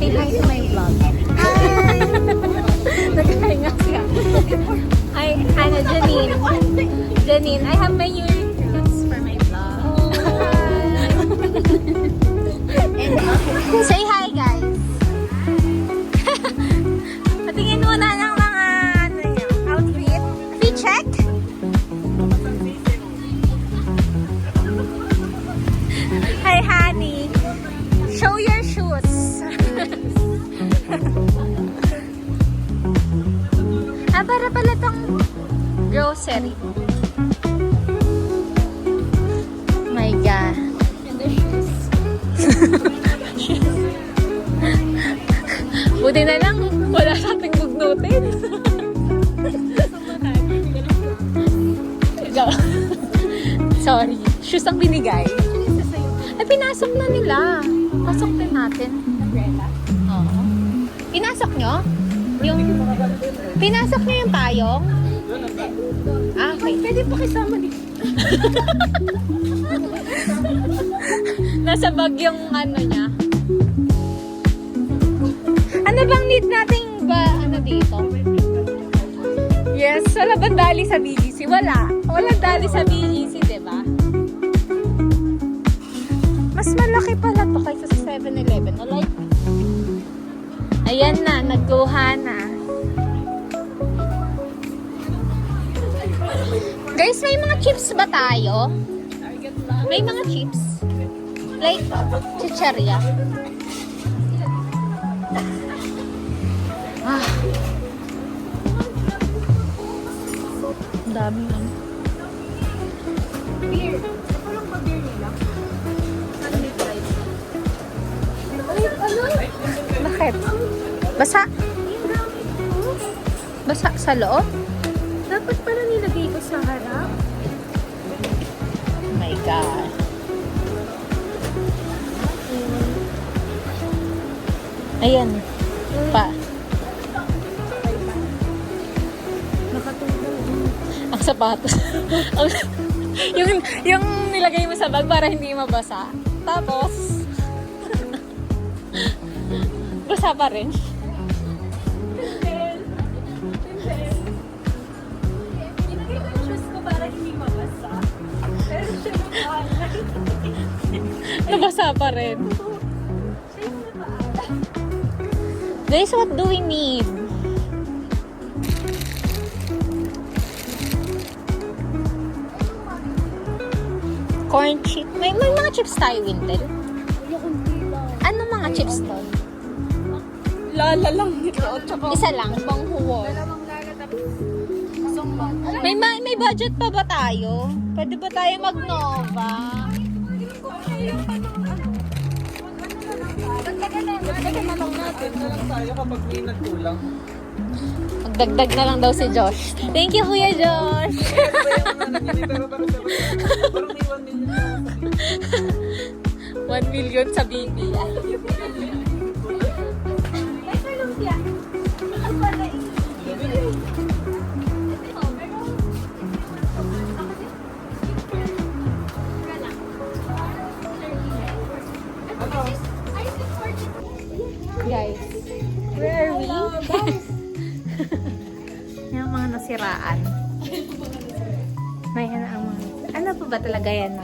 Say hi to my vlog. Hi! Nagkahinga siya. Hi, Hannah, Janine. Janine, I have my new recruits for my vlog. Say hi, guys. Patingin muna ng mga ano niya, outfit. Fit check. Hi, honey. Show your shoes. Para pala tong grocery. My God. And the shoes. Buti na lang, wala sa ating bugnutin. Sorry. Shoes ang binigay. Ay, pinasok na nila. Pasok din natin. Oo. Pinasok nyo? Yung... Pinasok nyo yung payong? Ah, okay. Pwede pa kasama dito. Nasa bag yung ano niya. Ano bang need nating ba, ano dito? Yes, wala bang dali sa BGC? Wala. Walang dali sa BGC, diba? Mas malaki pala to kaysa sa 7-Eleven. Like, ayan na, nagkuha na. Guys, may mga chips ba tayo? May mga chips? Like, chicharia. Ah. Ang dami lang. Beer. Walang pa beer nila. Ano yung price? Ay, ano? Bakit? Basa? Basa sa loob? Dapat pala nilagay ko sa harap. Oh my God. Ayan. Pa. Nakatulog. Ang sapatos. yung nilagay mo sa bag para hindi mabasa. Tapos, basa pa rin. Nilagay ko yung shoes ko para hindi mabasa. Pero siya yung paalala. Nabasa pa rin. Siya yung paalala. Guys, what do we need? Corn chip. May mga chips tayo, Wintel. Ano mga chips to? Lala lang nito. Tsaka Isa lang, bang huwag. dalawang lala tapos isang bang. May budget pa ba tayo? Pwede ba tayo mag-Nova? Dagdagan na lang natin. Na lang tayo kapag may nagkulang. Magdagdag na lang daw si Josh. Thank you, Kuya Josh! Pero parang may 1 million na. 1 million sa BPI. Guys, where are we? Yung mga nasiraan. May ano ang mga... Ano pa ba talaga yan?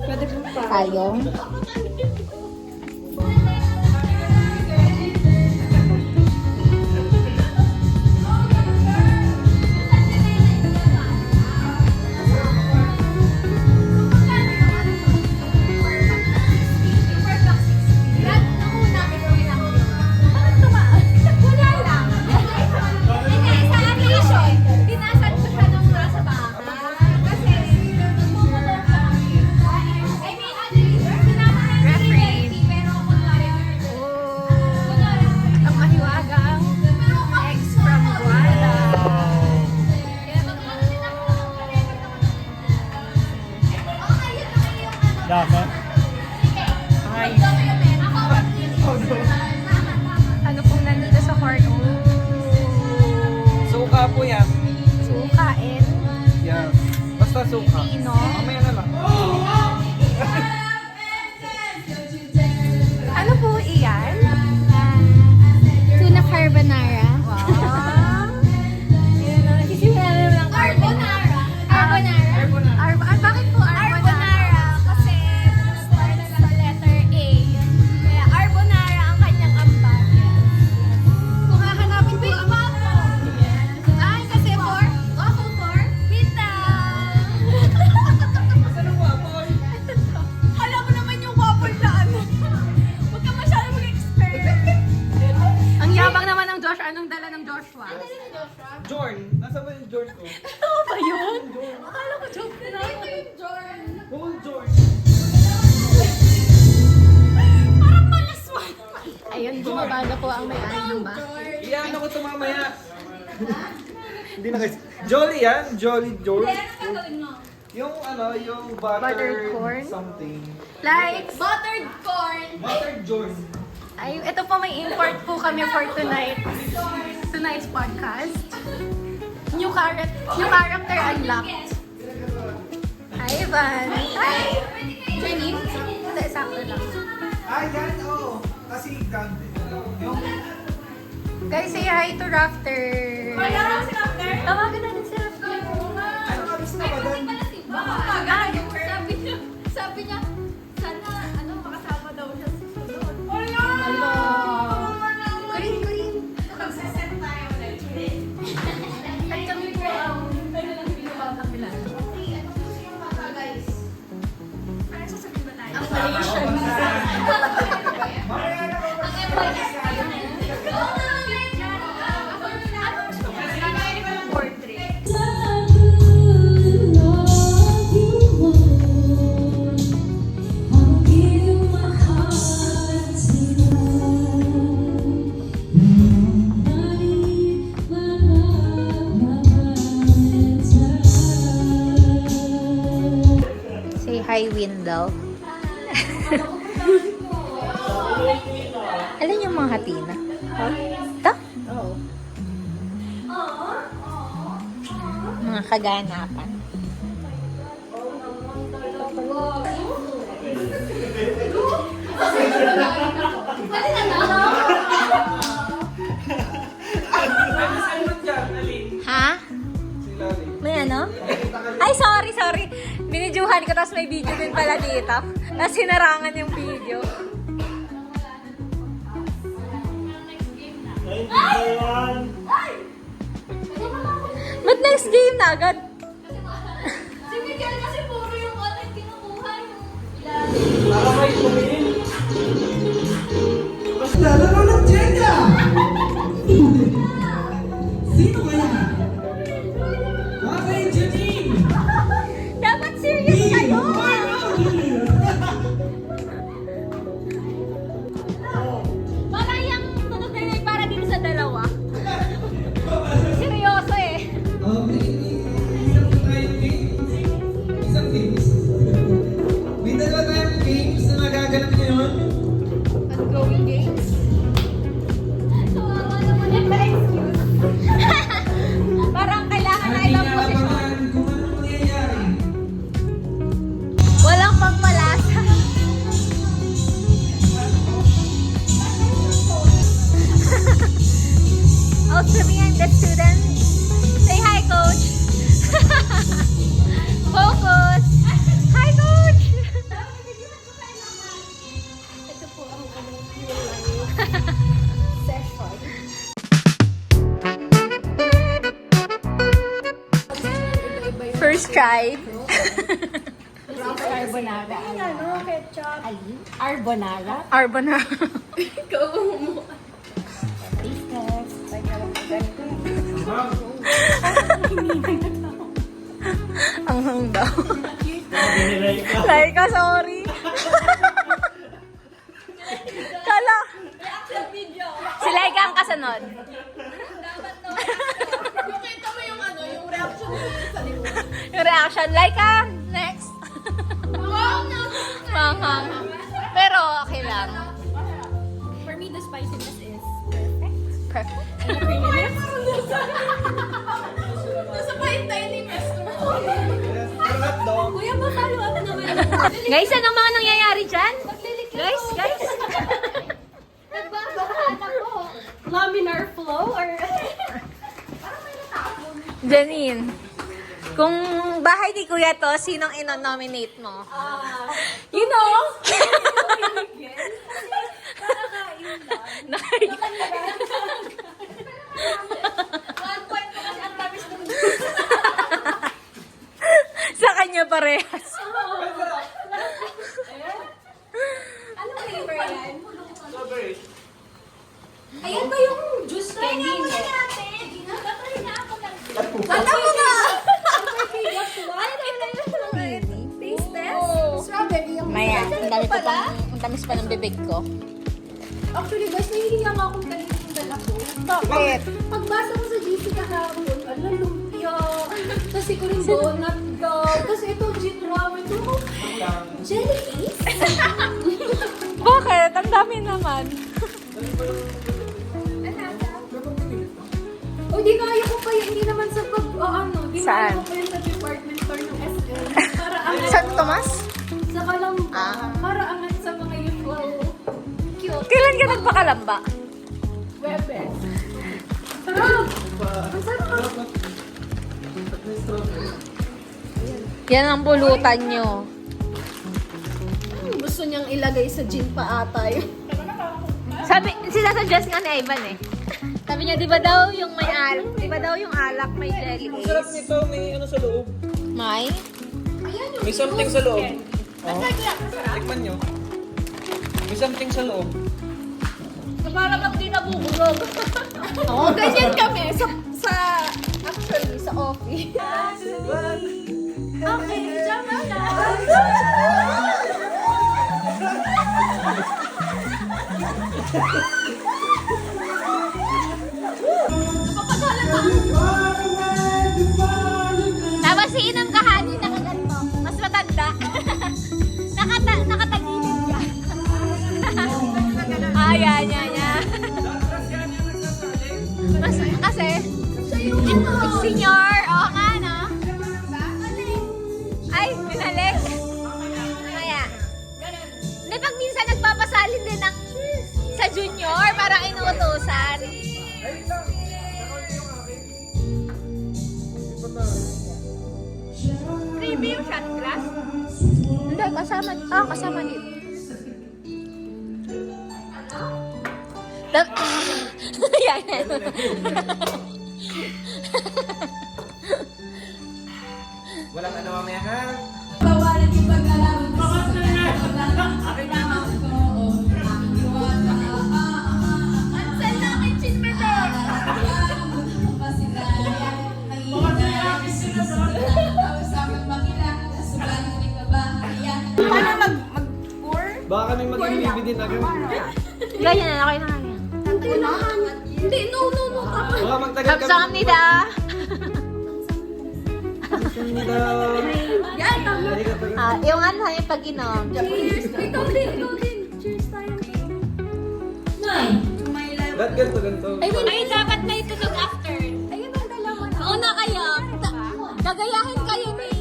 Pwede po pa. Tayong? Referee. Nasaan ba yung George ko? Ano ba yun? Akala ko joke na. Ito yung Jordan. Whole George. Parang malaswan. Ayun, bumaba na po ang may-ari ng bahay. Iyan ako ito mamaya. Hindi na guys. Jolly yan? Jolly George? Ano gagawin mo? Yung ano, yung buttered Buttered corn? something. Like, Buttered corn. Buttered George. ay, ito po may import po kami for tonight's podcast. New character unlocked. Hi, Ivan. Hi! Jenny? Hindi, sakto lang. Ah, yan, oo. Kasi yung Guys, say hi to Rafter. Wala si Raptor. Tawagan natin si Rafter. ano alis na ba doon? Sabi niya, sana makasama daw siya sa sunod. Hello. Green. Magsaset tayo ulit. At kami po ang pinapakakilala. Guys. Ano sasabihin ba tayo? Ang Malaysian. Mamaya na ako. Portrait. Say hi, Windel. Alam yung mga hatina? Ito? Oo. Mga kaganapan. Ha? Si Lali. May ano? Ay, sorry. Binidyuhan ko, tapos may video din pala dito. Tapos hinarangan yung video. Ba't next game na agad? Si Miguel kasi puro yung content kinukuha yung Nakakay tumingin. Lalaro ng Jenga! Sino kaya? Okay, Janine! Dapat serious kayo! Malayang tunog na yun para dito sa dalawa. Seryoso eh. Isang games. May dalawa tayong games na magaganap ngayon. Ongoing games. kawawa naman yung excuse. Parang kailangan na Ating ibang posisyon. aabangan kung anong mangyayari. Walang pagmalasa. Also me, I'm the student. Say hi, coach. Focus. Hi, coach. Ito po ang kanyang session. First try. Carbonara. Ano, ketchup. Arbonara. Arbonara. Ikaw mo. Ang hang daw. Laika, sorry. Kala. Reaction video. Si Laika ang kasunod. Dapat to. Yung kita mo yung yung reaction mo sa likod. Yung reaction, Laika, next. Wow, no. Manghang. Pero okay lang. For me, the spiciness is Perfect. and the creaminess. Nasa paintay ni Mr. Kuya, makalo ako naman. Guys, anong mga nangyayari dyan? Guys. Nagbabahan ako. Laminar flow or... Janine, kung bahay ni Kuya to, sinong ino-nominate mo? You know? Nakay- 1 point ko kasi ang tamis ng Sa kanya parehas. Ano flavor yan? Strawberry. Ayan ba yung juice candy? Try nga natin. Try nga ako ng... Ang dami ko pang, ang tamis pa ng bibig ko. Actually guys, nahihiya nga akong kanina yung dala ko. Bakit? Pagbasa ko sa GC kahapon, ala, lumpia. Tapos ko rin donut daw. Tapos ito, gin ramen. Ito, jellies? Bakit? Ang dami naman. O, di kaya ko pa yun. Hindi naman sa pag, di Saan? kaya ko pa yun sa department store ng SM. Para angat. San Tomas? Sa Kalamba. Ah. Para angat sa mga usual cute. Kailan ka nagpakalamba? Webes. Sarap! Ang sarap! Yan ang pulutan nyo. Gusto niyang ilagay sa gin pa ata yun. Sabi, sinasuggest nga ni Ivan eh. Sabi niya, di ba daw yung may alak, di ba daw yung alak may jelly Ang sarap ace? nito, may ano sa loob. May? Ayan yung May something sa loob. Ang kaya, masarap. Tikman nyo. May something sa loob. Para pag di nabubulog. Oo. Ganyan kami actually, sa office. Okay, tama na. Tapos si Inam Kahani nakaganto. Mas matanda. Nakatagilid ka. Yan. Mas, kasi, senior, oo nga, no? Ay, binalik. Kaya, hindi, pag minsan nagpapasalin din ng sa junior, parang inuutosan. Freebie yung shot glass? Hindi, kasama dito. Yan. Walang ano mamaya ha? Bawalan yung pag-alaman. Ansel na kay Chin Medor. Paano mag-pour? Baka kami mag-ibig din agad. Ganyan na, okay na kanya. Hindi, no. Baka magtagal kami. 감사합니다. Yan, tama. Yung ano, yung pag-inom. Cheers. Ikaw din. Cheers tayo. Ba't ganito? Ay, dapat may tunog after. Ayun ang dalawa na. Una kayo. Gagayahin kayo ni...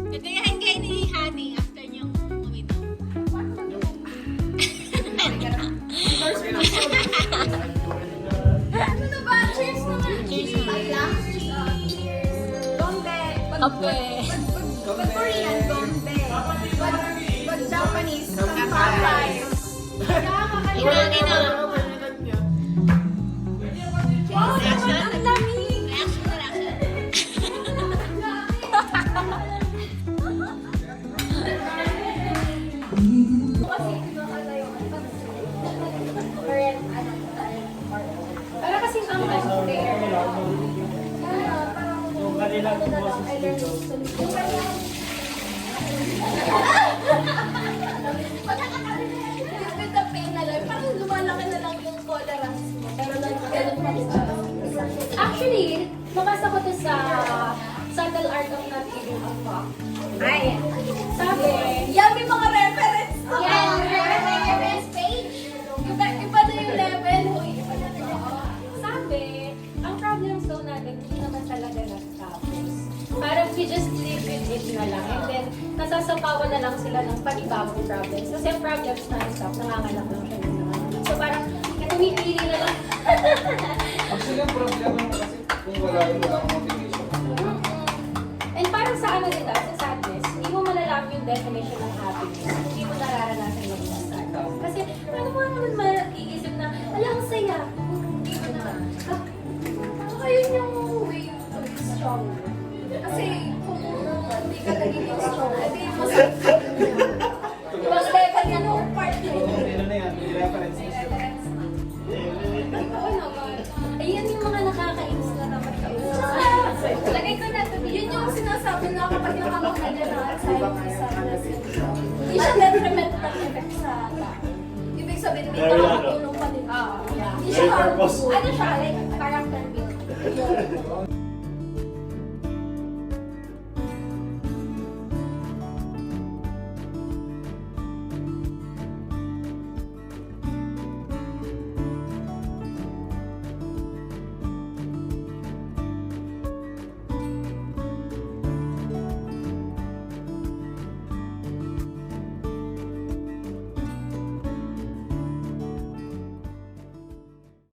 Gagayahin kayo ni Honey after niyong uminom. Ano na ba? Cheers naman. Cheers naman. Cheers. Gombe. Kape. Pag Korean, gombe. Pag Japanese, kampay. Inom. Wow, ang lamig. Para kasi ang unfair. Yung kanila with the pain na lang, parang lumalaki na lang yung tolerance mo. Pero ganun pa rin siya. Actually, nabasa ko to sa Subtle Art of Not Giving a Fuck. Ay, sabi, yan may mga reference. Yan, reference page. Iba na yung level. Iba na sabi, ang problems daw natin, hindi naman talaga natapos. Parang we just live with it na lang. And then, nasasapawan na lang sila ng panibagong problems. Kasi ang problems non-stop, nanganganak lang siya ng mga. So parang, tumipili na lang. Actually, ang problema mo kasi kung wala akong motivation. And parang sa ano din sa sadness, hindi mo malalaman yung definition ng happiness. Hindi mo nararanasan yung sadness. Kasi ano mo naman maiisip na, alang saya. Hindi mo na, ayun yung way to be strong. Kasi kung hindi ka nagiging strong, hindi mo sa ibang level yan o part Ano na yan? May reference na siya. Totoo naman. Ayan yung mga nakakainis na dapat kausap. nakakatulong pa din. Hindi siya, May purpose. ano siya, like character building.